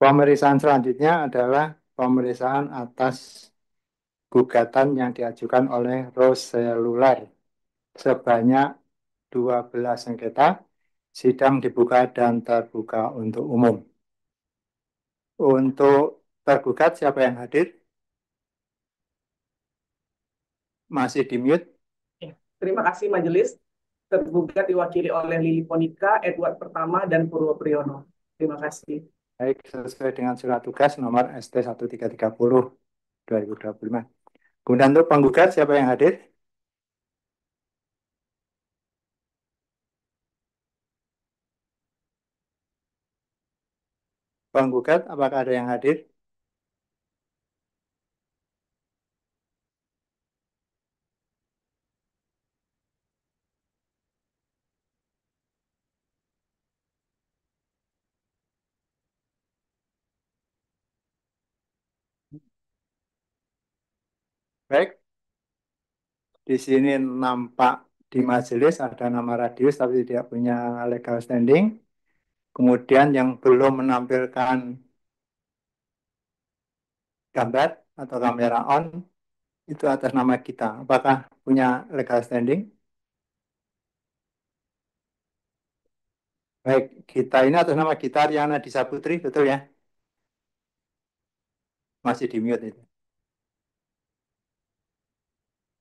Pemeriksaan selanjutnya adalah pemeriksaan atas gugatan yang diajukan oleh Roselular sebanyak 12 sengketa, sidang dibuka dan terbuka untuk umum. Untuk tergugat siapa yang hadir? Masih di mute? Ya. Terima kasih majelis. Tergugat diwakili oleh Lili Ponika, Edward Pertama, dan Purwo Priyono. Terima kasih. Baik, sesuai dengan surat tugas nomor ST 1330 2025. Kemudian untuk penggugat siapa yang hadir? Penggugat apakah ada yang hadir? Baik, di sini nampak di majelis ada nama Radius tapi tidak punya legal standing. Kemudian yang belum menampilkan gambar atau kamera on itu atas nama kita. Apakah punya legal standing? Baik, kita ini atas nama kita Riana Disa Putri, betul ya? Masih di mute itu.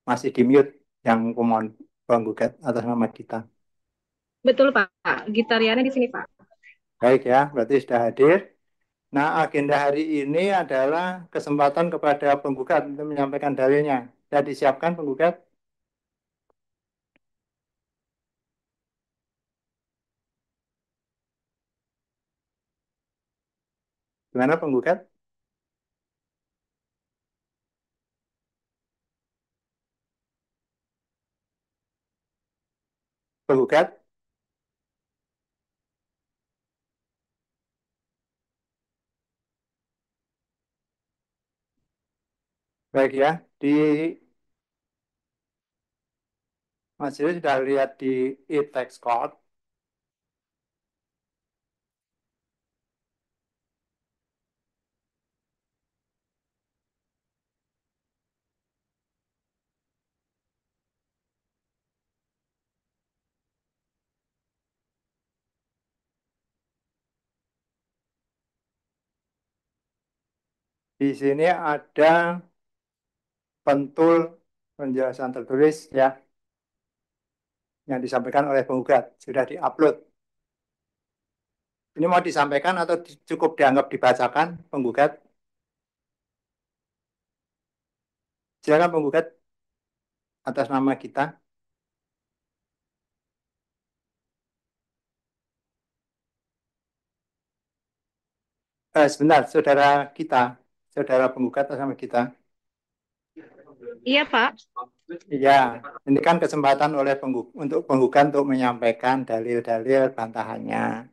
Masih di mute yang pemohon penggugat atas nama kita. Betul Pak, Gitariana di sini Pak. Baik ya, berarti sudah hadir. Nah, agenda hari ini adalah kesempatan kepada penggugat untuk menyampaikan dalilnya. Sudah disiapkan penggugat? Gimana penggugat? Penggugat? Baik ya, di majelis sudah lihat di e-text code. Di sini ada pentul penjelasan tertulis ya yang disampaikan oleh penggugat. Sudah diupload. Ini mau disampaikan atau cukup dianggap dibacakan penggugat? Silakan penggugat atas nama kita. Sebentar, saudara kita, saudara penggugat atas nama kita. Iya Pak. Iya, ini kan kesempatan oleh untuk penggugat untuk menyampaikan dalil-dalil bantahannya,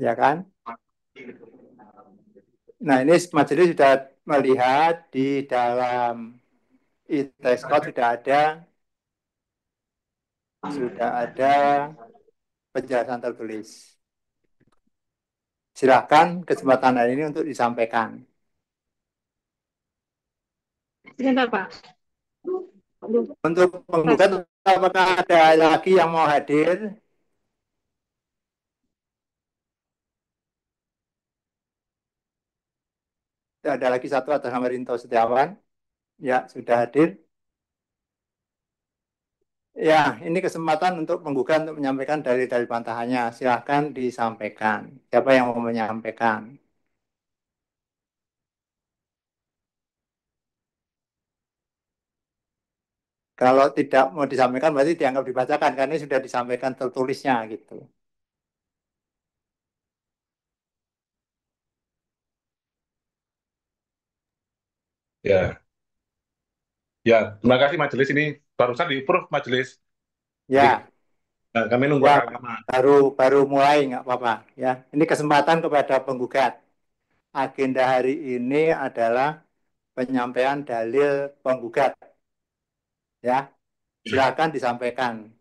ya kan? Nah, ini majelis sudah melihat di dalam e-test code sudah ada penjelasan tertulis. Silakan kesempatan hari ini untuk disampaikan. Sebentar Pak. Untuk penggugat, apakah ada lagi yang mau hadir? Ada lagi satu atas nama Rinto Setiawan. Ya, sudah hadir. Ya, ini kesempatan untuk penggugat untuk menyampaikan dalil-dalil bantahannya. Silahkan disampaikan. Siapa yang mau menyampaikan? Kalau tidak mau disampaikan berarti dianggap dibacakan karena ini sudah disampaikan tertulisnya gitu. Ya, ya, terima kasih majelis ini barusan di-approve majelis. Jadi Ya, kami nunggu ya agak lama. baru baru mulai nggak apa-apa ya. Ini kesempatan kepada penggugat. Agenda hari ini adalah penyampaian dalil penggugat. Ya, silakan disampaikan.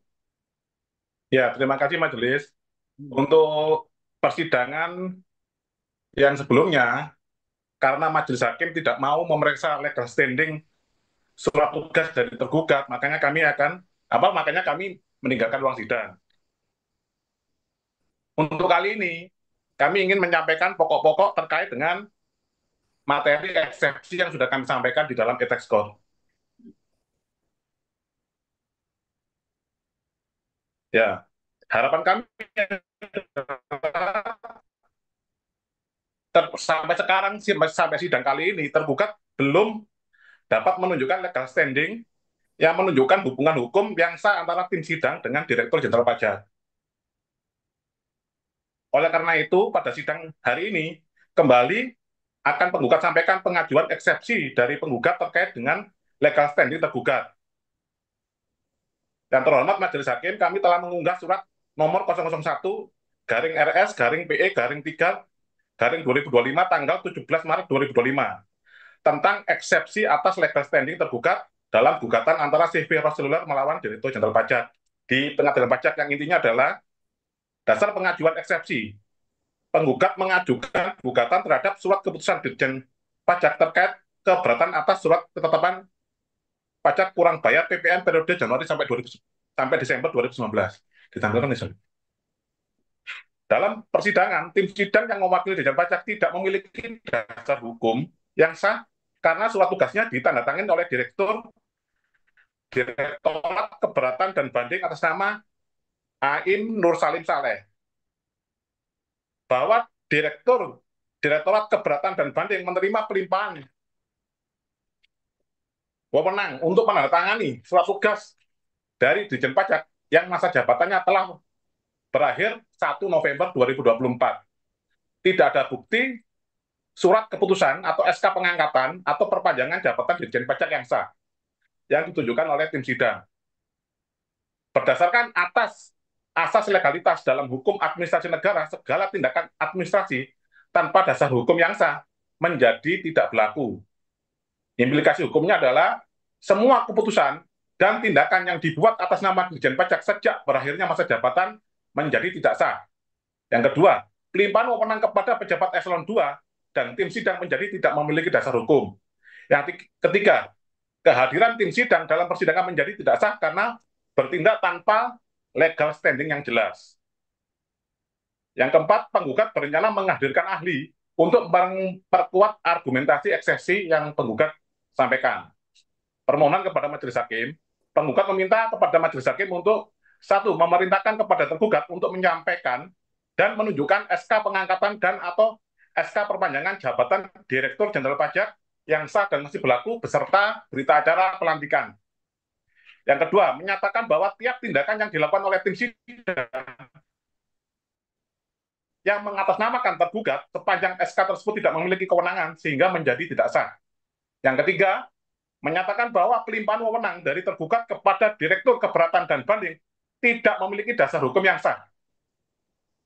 Ya, terima kasih majelis. Untuk persidangan yang sebelumnya, karena majelis hakim tidak mau memeriksa legal standing surat tugas dari tergugat, makanya kami meninggalkan ruang sidang. Untuk kali ini, kami ingin menyampaikan pokok-pokok terkait dengan materi eksepsi yang sudah kami sampaikan di dalam e-text court. Ya, harapan kami sampai sekarang, sampai sidang kali ini, tergugat belum dapat menunjukkan legal standing yang menunjukkan hubungan hukum yang sah antara tim sidang dengan Direktur Jenderal Pajak. Oleh karena itu, pada sidang hari ini, kembali akan penggugat sampaikan pengajuan eksepsi dari penggugat terkait dengan legal standing tergugat. Yang terhormat Majelis Hakim, kami telah mengunggah surat nomor 001-RS-PE-3-2025 tanggal 17 Maret 2025 tentang eksepsi atas legal standing tergugat dalam gugatan antara CV Roselular melawan Direktur Jenderal Pajak di Pengadilan Pajak, yang intinya adalah dasar pengajuan eksepsi. Penggugat mengajukan gugatan terhadap surat keputusan Dirjen Pajak terkait keberatan atas surat ketetapan pajak kurang bayar PPN periode Januari sampai Desember 2019. Ditanggalkan nih, dalam persidangan, tim sidang yang mewakili Dirjen Pajak tidak memiliki dasar hukum yang sah karena surat tugasnya ditandatangani oleh Direktorat Keberatan dan Banding atas nama Aim Nur Salim Saleh. Bahwa Direktorat Keberatan dan Banding menerima pelimpahan wewenang untuk menandatangani surat tugas dari Dirjen Pajak yang masa jabatannya telah berakhir 1 November 2024. Tidak ada bukti surat keputusan atau SK pengangkatan atau perpanjangan jabatan Dirjen Pajak yang sah yang ditunjukkan oleh tim sidang. Berdasarkan asas legalitas dalam hukum administrasi negara, segala tindakan administrasi tanpa dasar hukum yang sah menjadi tidak berlaku. Implikasi hukumnya adalah semua keputusan dan tindakan yang dibuat atas nama Dirjen Pajak sejak berakhirnya masa jabatan menjadi tidak sah. Yang kedua, pelimpahan wewenang kepada pejabat eselon 2 dan tim sidang menjadi tidak memiliki dasar hukum. Yang ketiga, kehadiran tim sidang dalam persidangan menjadi tidak sah karena bertindak tanpa legal standing yang jelas. Yang keempat, penggugat berencana menghadirkan ahli untuk memperkuat argumentasi eksepsi yang penggugat sampaikan. Permohonan kepada Majelis Hakim, penggugat meminta kepada Majelis Hakim untuk satu, memerintahkan kepada tergugat untuk menyampaikan dan menunjukkan SK pengangkatan dan atau SK perpanjangan jabatan Direktur Jenderal Pajak yang sah dan masih berlaku beserta berita acara pelantikan. Yang kedua, menyatakan bahwa tiap tindakan yang dilakukan oleh tim sidang yang mengatasnamakan tergugat sepanjang SK tersebut tidak memiliki kewenangan sehingga menjadi tidak sah. Yang ketiga, menyatakan bahwa pelimpahan wewenang dari tergugat kepada Direktur Keberatan dan Banding tidak memiliki dasar hukum yang sah.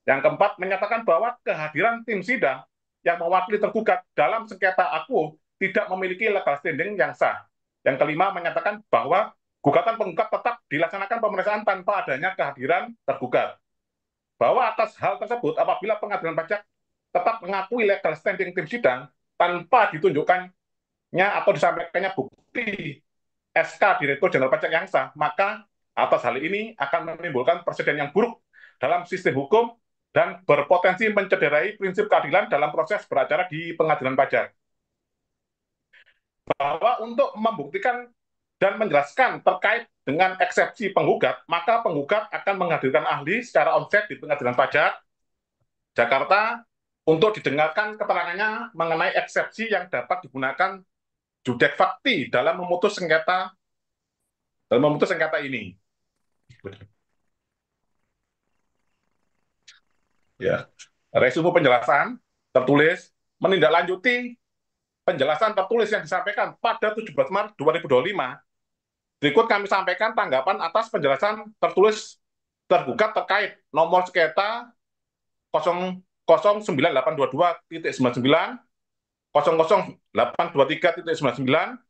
Yang keempat, menyatakan bahwa kehadiran tim sidang yang mewakili tergugat dalam sengketa akuo tidak memiliki legal standing yang sah. Yang kelima, menyatakan bahwa gugatan penggugat tetap dilaksanakan pemeriksaan tanpa adanya kehadiran tergugat. Bahwa atas hal tersebut, apabila Pengadilan Pajak tetap mengakui legal standing tim sidang tanpa ditunjukkannya atau disampaikannya bukti SK Direktur Jenderal Pajak yang sah, maka atas hal ini akan menimbulkan presiden yang buruk dalam sistem hukum dan berpotensi mencederai prinsip keadilan dalam proses beracara di Pengadilan Pajak. Bahwa untuk membuktikan dan menjelaskan terkait dengan eksepsi penggugat, maka penggugat akan menghadirkan ahli secara onsite di Pengadilan Pajak Jakarta untuk didengarkan keterangannya mengenai eksepsi yang dapat digunakan judek fakti dalam memutus sengketa ini. Ya, resume penjelasan tertulis menindaklanjuti penjelasan tertulis yang disampaikan pada 17 Maret 2025. Berikut kami sampaikan tanggapan atas penjelasan tertulis tergugat terkait nomor sengketa 009.822.99, 00823.99,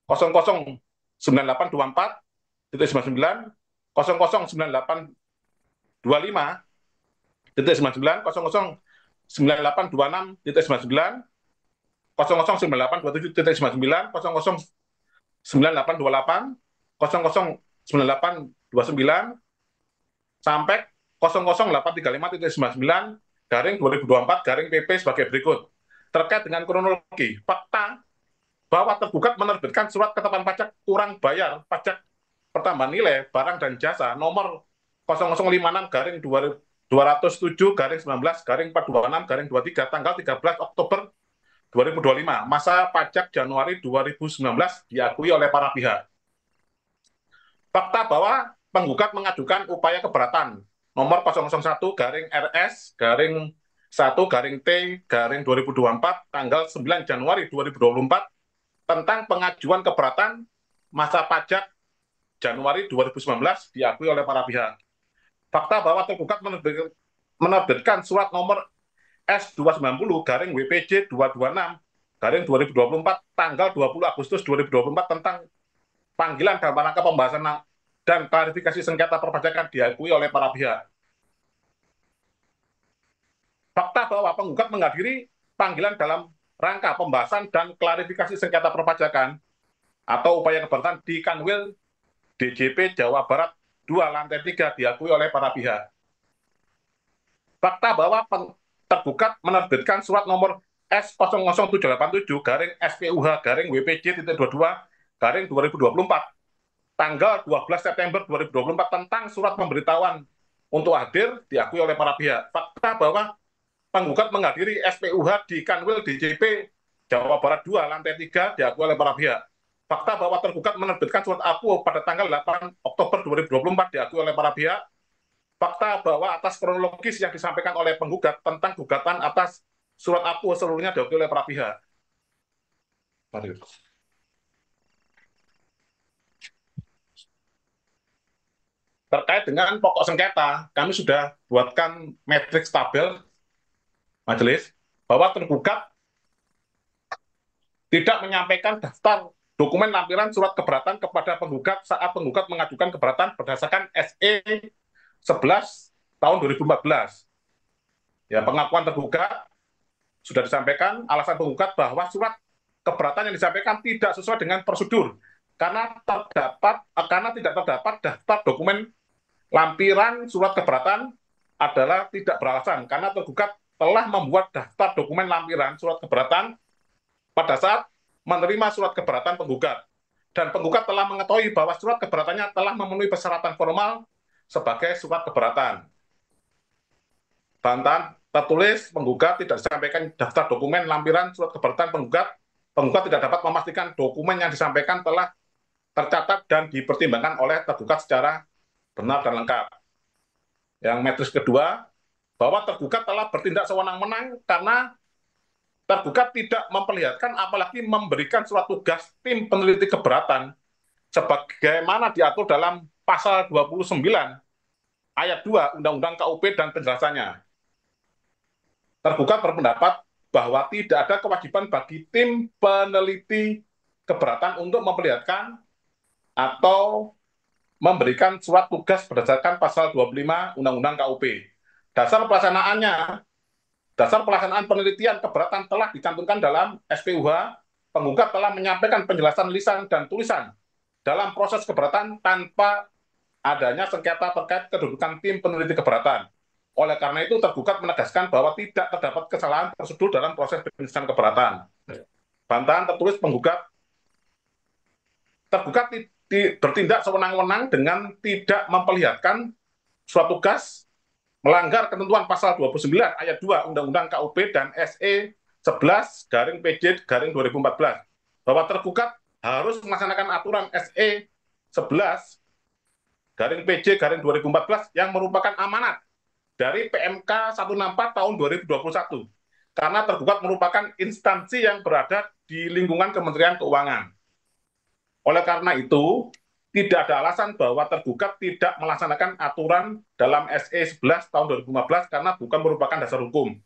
009.824.99, 009.825.99, 9826.99, 009827.99, 009828, 009829, sampai 00835.99/2024 PP sebagai berikut. Terkait dengan kronologi, fakta bahwa tergugat menerbitkan surat ketetapan pajak kurang bayar pajak pertambahan nilai barang dan jasa nomor 0056-207-19-426-23 tanggal 13 Oktober 2025, masa pajak Januari 2019 diakui oleh para pihak. Fakta bahwa penggugat mengajukan upaya keberatan nomor 001-1-T-2024 tanggal 9 Januari 2024 tentang pengajuan keberatan masa pajak Januari 2019 diakui oleh para pihak. Fakta bahwa tergugat menerbitkan surat nomor S290-WPJ226-2024 tanggal 20 Agustus 2024 tentang panggilan dalam rangka pembahasan dan klarifikasi sengketa perpajakan diakui oleh para pihak. Fakta bahwa penggugat menghadiri panggilan dalam rangka pembahasan dan klarifikasi sengketa perpajakan atau upaya keberatan di Kanwil DJP Jawa Barat 2 lantai 3 diakui oleh para pihak. Fakta bahwa tergugat menerbitkan surat nomor S00787-SPUH-WPJ.22-2024 tanggal 12 September 2024 tentang surat pemberitahuan untuk hadir diakui oleh para pihak. Fakta bahwa penggugat menghadiri SPUH di Kanwil DJP Jawa Barat 2 lantai 3 diakui oleh para pihak. Fakta bahwa tergugat menerbitkan surat akuo pada tanggal 8 Oktober 2024 diakui oleh para pihak. Fakta bahwa atas kronologis yang disampaikan oleh penggugat tentang gugatan atas surat akuo seluruhnya diakui oleh para pihak. Terkait dengan pokok sengketa, kami sudah buatkan matriks tabel majelis bahwa tergugat tidak menyampaikan daftar dokumen lampiran surat keberatan kepada penggugat saat penggugat mengajukan keberatan berdasarkan SE 11 tahun 2014. Ya, pengakuan tergugat sudah disampaikan, alasan penggugat bahwa surat keberatan yang disampaikan tidak sesuai dengan prosedur karena tidak terdapat daftar dokumen lampiran surat keberatan adalah tidak beralasan karena tergugat telah membuat daftar dokumen lampiran surat keberatan pada saat menerima surat keberatan penggugat dan penggugat telah mengetahui bahwa surat keberatannya telah memenuhi persyaratan formal sebagai surat keberatan. Bantahan tertulis penggugat tidak disampaikan daftar dokumen lampiran surat keberatan penggugat tidak dapat memastikan dokumen yang disampaikan telah tercatat dan dipertimbangkan oleh tergugat secara benar dan lengkap. Yang matriks kedua, bahwa tergugat telah bertindak sewenang-wenang karena tergugat tidak memperlihatkan apalagi memberikan surat tugas tim peneliti keberatan sebagaimana diatur dalam pasal 29 ayat 2 Undang-Undang KUP dan penjelasannya. Tergugat berpendapat bahwa tidak ada kewajiban bagi tim peneliti keberatan untuk memperlihatkan atau memberikan surat tugas berdasarkan pasal 25 Undang-Undang KUP. Dasar pelaksanaan penelitian keberatan telah dicantumkan dalam SPUH. Penggugat telah menyampaikan penjelasan lisan dan tulisan dalam proses keberatan tanpa adanya sengketa terkait kedudukan tim peneliti keberatan. Oleh karena itu, tergugat menegaskan bahwa tidak terdapat kesalahan prosedur dalam proses penyelesaian keberatan. Bantahan tertulis tergugat bertindak sewenang-wenang dengan tidak memperlihatkan surat tugas, melanggar ketentuan pasal 29 ayat 2 Undang-Undang KUP dan SE 11-PJ-2014 bahwa tergugat harus melaksanakan aturan SE 11-PJ-2014 yang merupakan amanat dari PMK 164 tahun 2021 karena tergugat merupakan instansi yang berada di lingkungan Kementerian Keuangan. Oleh karena itu, tidak ada alasan bahwa tergugat tidak melaksanakan aturan dalam SE 11 tahun 2015 karena bukan merupakan dasar hukum.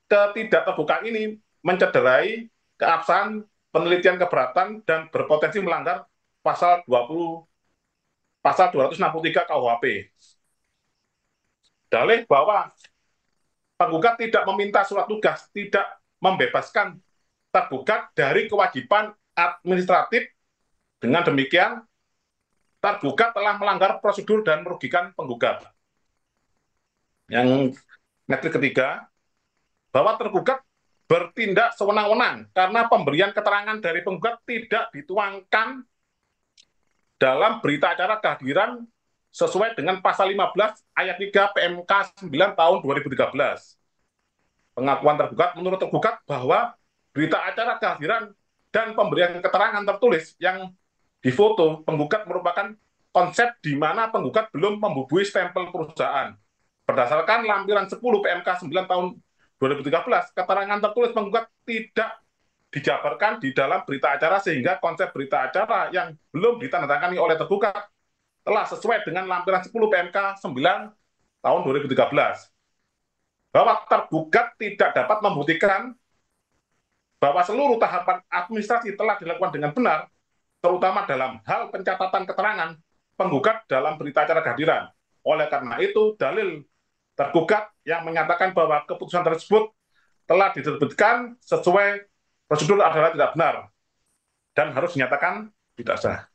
Ketidakterbukaan ini mencederai keabsahan penelitian keberatan dan berpotensi melanggar pasal 263 KUHP. Dalih bahwa penggugat tidak meminta surat tugas, tidak membebaskan tergugat dari kewajiban administratif. Dengan demikian, tergugat telah melanggar prosedur dan merugikan penggugat. Yang metrik ketiga, bahwa tergugat bertindak sewenang-wenang karena pemberian keterangan dari penggugat tidak dituangkan dalam berita acara kehadiran sesuai dengan pasal 15 ayat 3 PMK 9 tahun 2013. Pengakuan tergugat menurut tergugat bahwa berita acara kehadiran dan pemberian keterangan tertulis yang difoto penggugat merupakan konsep di mana penggugat belum membubui stempel perusahaan. Berdasarkan lampiran 10 PMK 9 tahun 2013, keterangan tertulis penggugat tidak dijabarkan di dalam berita acara sehingga konsep berita acara yang belum ditandatangani oleh tergugat telah sesuai dengan lampiran 10 PMK 9 tahun 2013. Bahwa tergugat tidak dapat membuktikan bahwa seluruh tahapan administrasi telah dilakukan dengan benar, terutama dalam hal pencatatan keterangan penggugat dalam berita acara kehadiran. Oleh karena itu, dalil tergugat yang menyatakan bahwa keputusan tersebut telah diterbitkan sesuai prosedur adalah tidak benar dan harus dinyatakan tidak sah.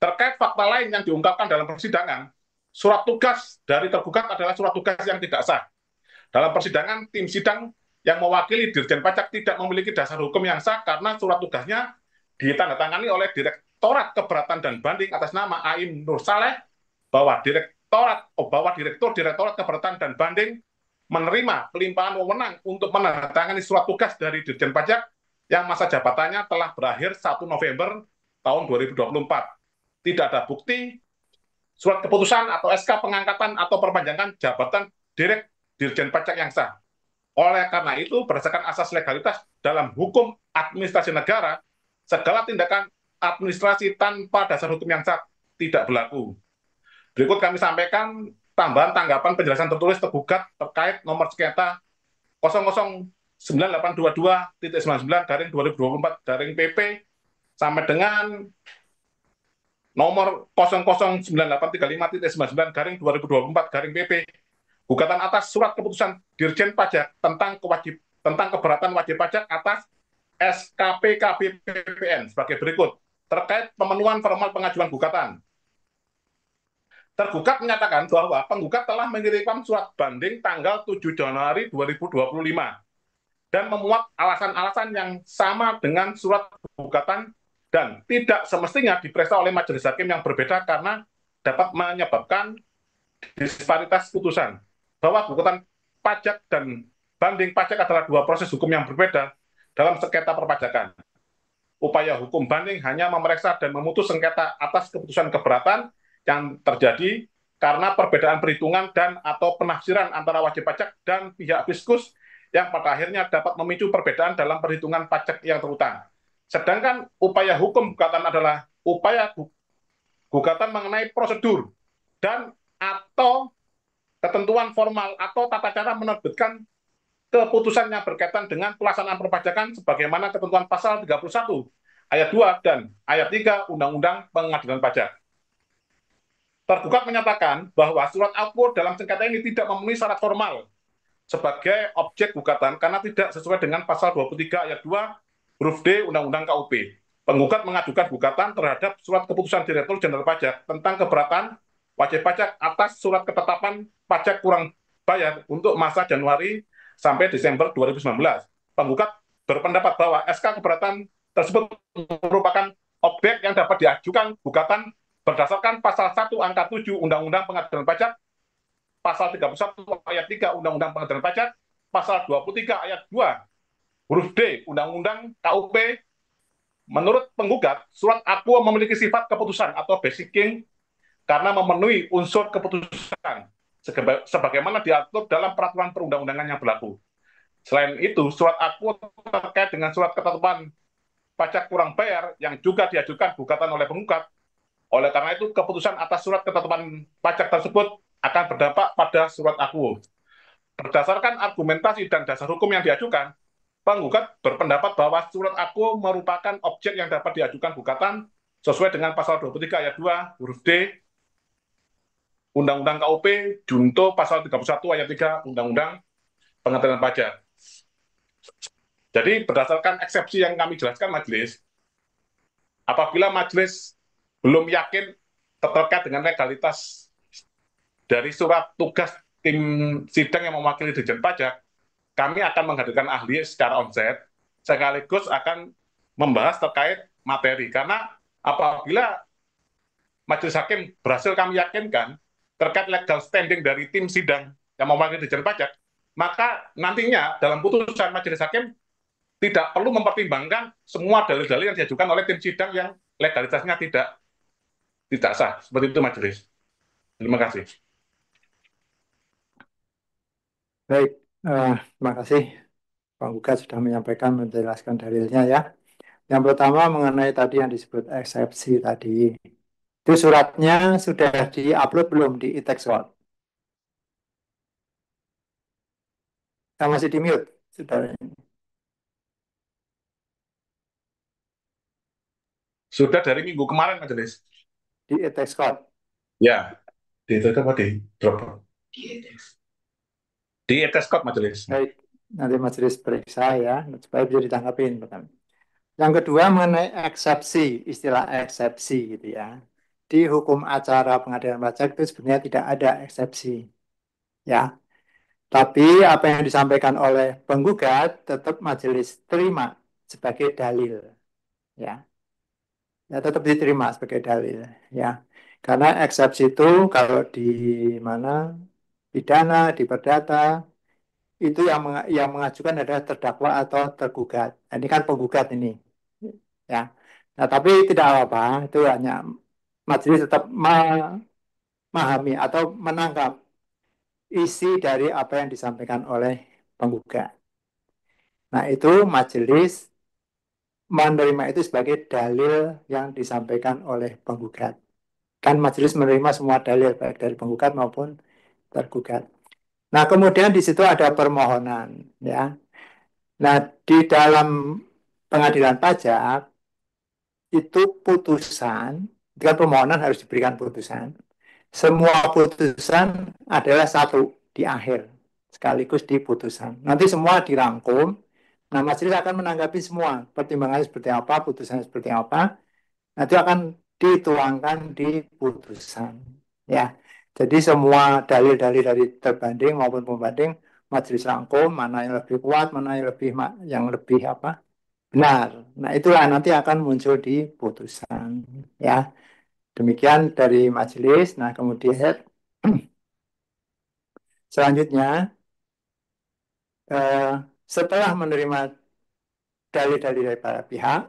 Terkait fakta lain yang diungkapkan dalam persidangan, surat tugas dari tergugat adalah surat tugas yang tidak sah. Dalam persidangan, tim sidang yang mewakili Dirjen Pajak tidak memiliki dasar hukum yang sah karena surat tugasnya ditandatangani oleh Direktorat Keberatan dan Banding atas nama Aim Nur Saleh bahwa Direktur Direktorat Keberatan dan Banding menerima pelimpahan wewenang untuk menandatangani surat tugas dari Dirjen Pajak yang masa jabatannya telah berakhir 1 November tahun 2024. Tidak ada bukti surat keputusan atau SK pengangkatan atau perpanjangan jabatan Dirjen Pajak yang sah. Oleh karena itu, berdasarkan asas legalitas dalam hukum administrasi negara, segala tindakan administrasi tanpa dasar hukum yang sah tidak berlaku. Berikut kami sampaikan tambahan tanggapan penjelasan tertulis tergugat terkait nomor sengketa 009822.99/2024/PP sampai dengan nomor 009835.99/2024/PP, gugatan atas surat keputusan Dirjen Pajak tentang keberatan wajib pajak atas SKP KBPPN sebagai berikut. Terkait pemenuhan formal pengajuan gugatan, tergugat menyatakan bahwa penggugat telah mengirimkan surat banding tanggal 7 Januari 2025 dan memuat alasan-alasan yang sama dengan surat gugatan dan tidak semestinya diperiksa oleh majelis hakim yang berbeda karena dapat menyebabkan disparitas putusan. Bahwa gugatan pajak dan banding pajak adalah dua proses hukum yang berbeda dalam sengketa perpajakan. Upaya hukum banding hanya memeriksa dan memutus sengketa atas keputusan keberatan yang terjadi karena perbedaan perhitungan dan atau penafsiran antara wajib pajak dan pihak fiskus yang pada akhirnya dapat memicu perbedaan dalam perhitungan pajak yang terutang. Sedangkan upaya hukum gugatan adalah upaya gugatan mengenai prosedur dan atau ketentuan formal atau tata cara menerbitkan keputusan yang berkaitan dengan pelaksanaan perpajakan sebagaimana ketentuan pasal 31 ayat 2 dan ayat 3 Undang-Undang Pengadilan Pajak. Tergugat menyatakan bahwa surat akuo dalam sengketa ini tidak memenuhi syarat formal sebagai objek gugatan karena tidak sesuai dengan pasal 23 ayat 2 huruf D Undang-Undang KUP. Penggugat mengajukan gugatan terhadap surat keputusan Direktur Jenderal Pajak tentang keberatan wajib pajak atas surat ketetapan pajak kurang bayar untuk masa Januari sampai Desember 2019. Penggugat berpendapat bahwa SK keberatan tersebut merupakan objek yang dapat diajukan gugatan berdasarkan pasal 1 angka 7 Undang-Undang Pengadilan Pajak, pasal 31 ayat 3 Undang-Undang Pengadilan Pajak, pasal 23 ayat 2 huruf D Undang-Undang KUP. Menurut penggugat, surat akuo memiliki sifat keputusan atau basicing karena memenuhi unsur keputusan sebagaimana diatur dalam peraturan perundang-undangan yang berlaku. Selain itu, surat akuo terkait dengan surat ketetapan pajak kurang bayar yang juga diajukan gugatan oleh penggugat. Oleh karena itu, keputusan atas surat ketetapan pajak tersebut akan berdampak pada surat akuo. Berdasarkan argumentasi dan dasar hukum yang diajukan, penggugat berpendapat bahwa surat akuo merupakan objek yang dapat diajukan gugatan sesuai dengan pasal 23 ayat 2 huruf D Undang-Undang KUP, Junto Pasal 31 Ayat 3 Undang-Undang Pengadilan Pajak. Jadi berdasarkan eksepsi yang kami jelaskan majelis, apabila majelis belum yakin terkait dengan legalitas dari surat tugas tim sidang yang mewakili Dirjen Pajak, kami akan menghadirkan ahli secara onset, sekaligus akan membahas terkait materi. Karena apabila majelis hakim berhasil kami yakinkan terkait legal standing dari tim sidang yang mewakili Dirjen Pajak, maka nantinya dalam putusan majelis hakim tidak perlu mempertimbangkan semua dalil-dalil yang diajukan oleh tim sidang yang legalitasnya tidak sah. Seperti itu majelis. Terima kasih. Baik, terima kasih Pak Gugat sudah menyampaikan, menjelaskan dalilnya ya. Yang pertama mengenai tadi yang disebut eksepsi tadi. Itu suratnya sudah di-upload belum di e-Taxworld? Masih di-mute, saudara. Sudah dari minggu kemarin majelis. Di e-Taxworld. Ya, di itu apa di drop? Di ETS Code majelis. Baik, nanti majelis periksa ya, supaya bisa ditanggapin. Yang kedua mengenai eksepsi, istilah eksepsi gitu ya. Di hukum acara pengadilan pajak itu sebenarnya tidak ada eksepsi. Ya, tapi apa yang disampaikan oleh penggugat tetap majelis terima sebagai dalil. Ya, ya tetap diterima sebagai dalil. Ya, karena eksepsi itu kalau di mana pidana, di perdata, itu yang mengajukan adalah terdakwa atau tergugat. Nah, ini kan penggugat ini, ya. Nah, tapi tidak apa-apa, itu hanya majelis tetap memahami atau menangkap isi dari apa yang disampaikan oleh penggugat. Nah, itu majelis menerima itu sebagai dalil yang disampaikan oleh penggugat. Kan majelis menerima semua dalil baik dari penggugat maupun tergugat. Nah, kemudian di situ ada permohonan, ya. Nah, di dalam pengadilan pajak itu putusan, dengan permohonan harus diberikan putusan. Semua putusan adalah satu di akhir, sekaligus di putusan. Nanti semua dirangkum, nah majelis akan menanggapi semua, pertimbangannya seperti apa, putusannya seperti apa, nanti akan dituangkan di putusan. Ya, jadi semua dalil-dalil dari terbanding maupun pembanding majelis rangkum, mana yang lebih kuat, mana yang lebih apa benar. Nah, itulah nanti akan muncul di putusan. Ya, demikian dari majelis. Nah, kemudian selanjutnya setelah menerima dalil-dalil dari para pihak,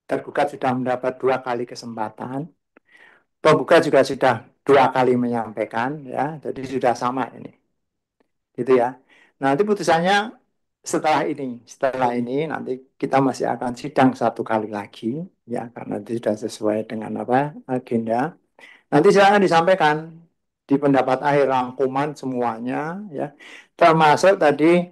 tergugat sudah mendapat 2 kali kesempatan, penggugat juga sudah 2 kali menyampaikan, ya, jadi sudah sama ini, gitu ya. Nah, nanti putusannya setelah ini nanti kita masih akan sidang 1 kali lagi, ya, karena itu sudah sesuai dengan apa agenda. Nanti silakan disampaikan di pendapat akhir rangkuman semuanya, ya, termasuk tadi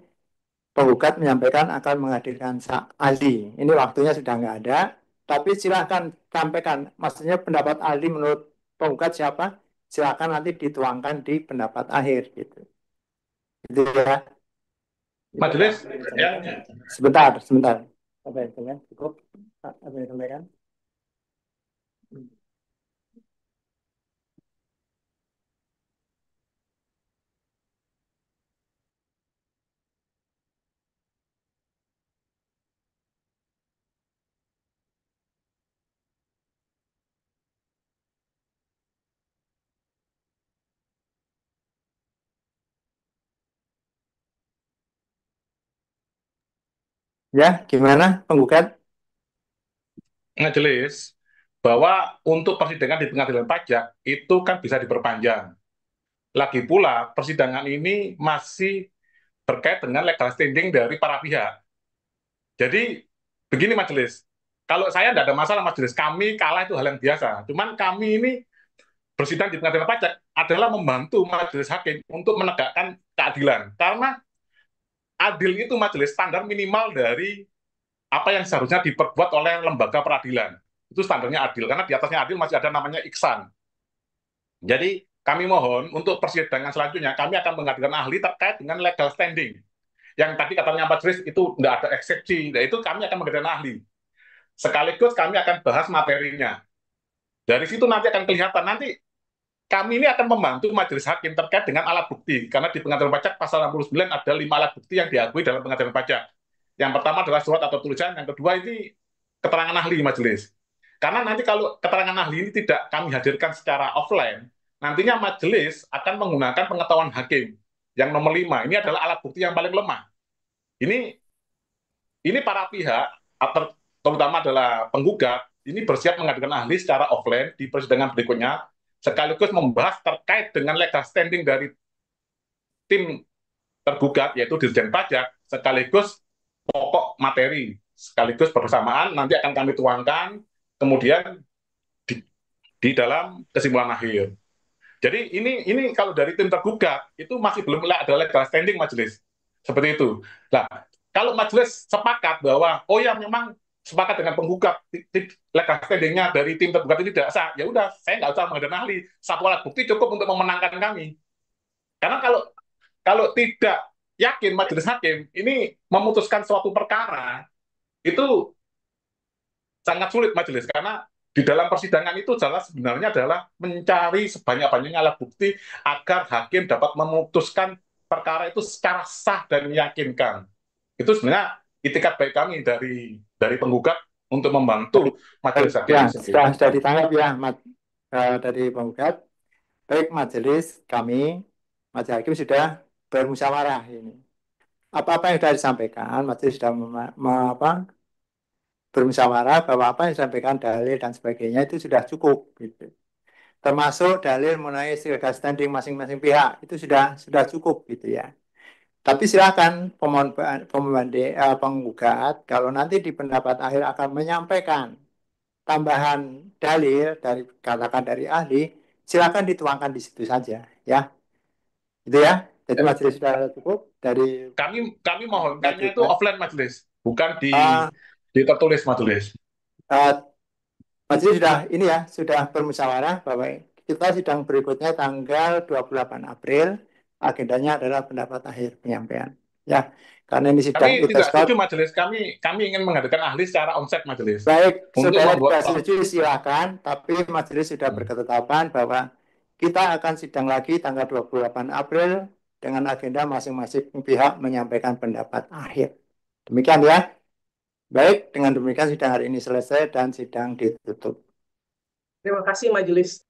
penggugat menyampaikan akan menghadirkan ahli. Ini waktunya sudah nggak ada, tapi silakan sampaikan. Maksudnya pendapat ahli menurut penggugat siapa? Silakan nanti dituangkan di pendapat akhir, gitu. Itu ya. Majelis, ya. Sebentar. Apa yang disampaikan? Cukup? Apa yang disampaikan? Ya, gimana penggugat? Majelis, bahwa untuk persidangan di pengadilan pajak itu kan bisa diperpanjang. Lagi pula, persidangan ini masih terkait dengan legal standing dari para pihak. Jadi, begini majelis, kalau saya tidak ada masalah majelis, kami kalah itu hal yang biasa. Cuman kami ini bersidang di pengadilan pajak adalah membantu majelis hakim untuk menegakkan keadilan. Karena adil itu majelis standar minimal dari apa yang seharusnya diperbuat oleh lembaga peradilan. Itu standarnya adil, karena di atasnya adil masih ada namanya ihsan. Jadi kami mohon untuk persidangan selanjutnya kami akan menghadirkan ahli terkait dengan legal standing. Yang tadi katanya majelis itu tidak ada eksepsi, nah itu kami akan menghadirkan ahli. Sekaligus kami akan bahas materinya. Dari situ nanti akan kelihatan, nanti kami ini akan membantu majelis hakim terkait dengan alat bukti. Karena di pengadilan pajak pasal 69 ada 5 alat bukti yang diakui dalam pengadilan pajak. Yang pertama adalah surat atau tulisan, yang kedua ini keterangan ahli majelis. Karena nanti kalau keterangan ahli ini tidak kami hadirkan secara offline, nantinya majelis akan menggunakan pengetahuan hakim. Yang nomor 5, ini adalah alat bukti yang paling lemah. Ini para pihak, terutama adalah penggugat, ini bersiap menghadirkan ahli secara offline di persidangan berikutnya, sekaligus membahas terkait dengan legal standing dari tim tergugat, yaitu Dirjen Pajak, sekaligus pokok materi, sekaligus bersamaan nanti akan kami tuangkan, kemudian di dalam kesimpulan akhir. Jadi ini kalau dari tim tergugat, itu masih belum ada legal standing majelis. Seperti itu. Nah, kalau majelis sepakat bahwa, oh ya memang sepakat dengan penggugat, legal standingnya dari tim tergugat ini tidak sah, ya udah, saya nggak usah menghadirkan ahli. Satu alat bukti cukup untuk memenangkan kami. Karena kalau tidak yakin majelis hakim ini memutuskan suatu perkara, itu sangat sulit majelis, karena di dalam persidangan itu sebenarnya adalah mencari sebanyak-banyaknya alat bukti agar hakim dapat memutuskan perkara itu secara sah dan meyakinkan. Itu sebenarnya itikat baik kami dari penggugat untuk membantu majelis hakim. Ya, sudah ditangkap ya dari penggugat. Baik majelis kami, majelis hakim sudah bermusyawarah ini. Apa-apa yang sudah disampaikan, majelis sudah bermusyawarah bahwa apa yang disampaikan dalil dan sebagainya itu sudah cukup gitu. Termasuk dalil mengenai legal standing masing-masing pihak itu sudah cukup gitu ya. Tapi silakan penggugat kalau nanti di pendapat akhir akan menyampaikan tambahan dalil dari ahli, silakan dituangkan di situ saja ya. Gitu ya. Jadi majelis sudah cukup dari kami mohonkannya itu offline majelis, bukan di tertulis majelis. Majelis sudah bermusyawarah bahwa kita sidang berikutnya tanggal 28 April, agendanya adalah pendapat akhir penyampaian. Ya, karena ini sidang kami tidak setuju majelis, kami ingin menghadirkan ahli secara onset majelis. Baik, saudara tidak setuju silakan, tapi majelis sudah berketetapan bahwa kita akan sidang lagi tanggal 28 April dengan agenda masing-masing pihak menyampaikan pendapat akhir. Demikian ya. Baik, dengan demikian sidang hari ini selesai dan sidang ditutup. Terima kasih majelis.